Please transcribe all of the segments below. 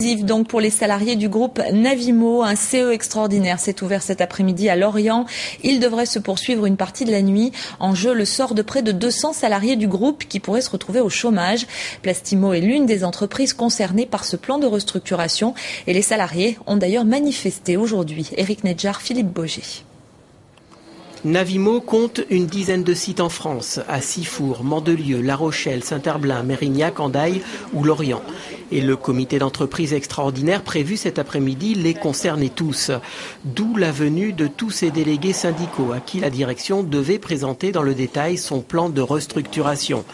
Donc pour les salariés du groupe Navimo, un CE extraordinaire s'est ouvert cet après-midi à Lorient. Il devrait se poursuivre une partie de la nuit. En jeu, le sort de près de 200 salariés du groupe qui pourraient se retrouver au chômage. Plastimo est l'une des entreprises concernées par ce plan de restructuration et les salariés ont d'ailleurs manifesté aujourd'hui. Éric Nedjar, Philippe Boger. Navimo compte une dizaine de sites en France, à Sifour, Mandelieu, La Rochelle, Saint-Herblain, Mérignac, Andaille ou Lorient. Et le comité d'entreprise extraordinaire prévu cet après-midi les concernait tous. D'où la venue de tous ces délégués syndicaux à qui la direction devait présenter dans le détail son plan de restructuration.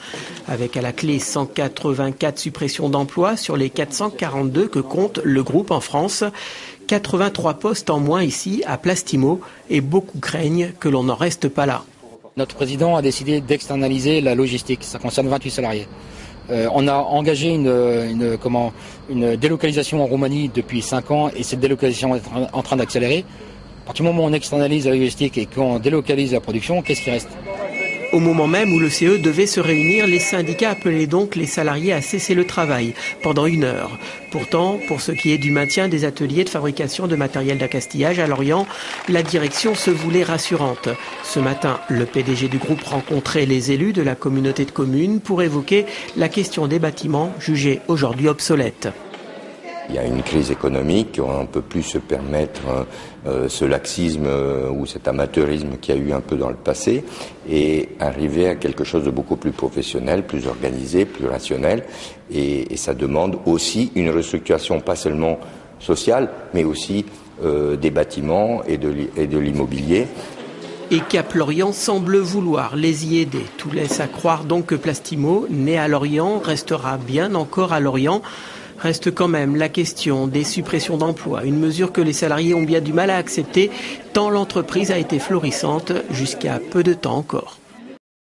Avec à la clé 184 suppressions d'emplois sur les 442 que compte le groupe en France. 83 postes en moins ici à Plastimo et beaucoup craignent que l'on n'en reste pas là. Notre président a décidé d'externaliser la logistique, ça concerne 28 salariés. On a engagé une délocalisation en Roumanie depuis 5 ans et cette délocalisation est en train d'accélérer. À partir du moment où on externalise la logistique et qu'on délocalise la production, qu'est-ce qui reste ? Au moment même où le CE devait se réunir, les syndicats appelaient donc les salariés à cesser le travail pendant 1 heure. Pourtant, pour ce qui est du maintien des ateliers de fabrication de matériel d'accastillage à Lorient, la direction se voulait rassurante. Ce matin, le PDG du groupe rencontrait les élus de la communauté de communes pour évoquer la question des bâtiments jugés aujourd'hui obsolètes. Il y a une crise économique, on ne peut plus se permettre ce laxisme ou cet amateurisme qu'il y a eu un peu dans le passé et arriver à quelque chose de beaucoup plus professionnel, plus organisé, plus rationnel. Et ça demande aussi une restructuration, pas seulement sociale, mais aussi des bâtiments et de l'immobilier. Et Cap-Lorient semble vouloir les y aider. Tout laisse à croire donc que Plastimo, né à Lorient, restera bien encore à Lorient. Reste quand même la question des suppressions d'emplois, une mesure que les salariés ont bien du mal à accepter tant l'entreprise a été florissante jusqu'à peu de temps encore.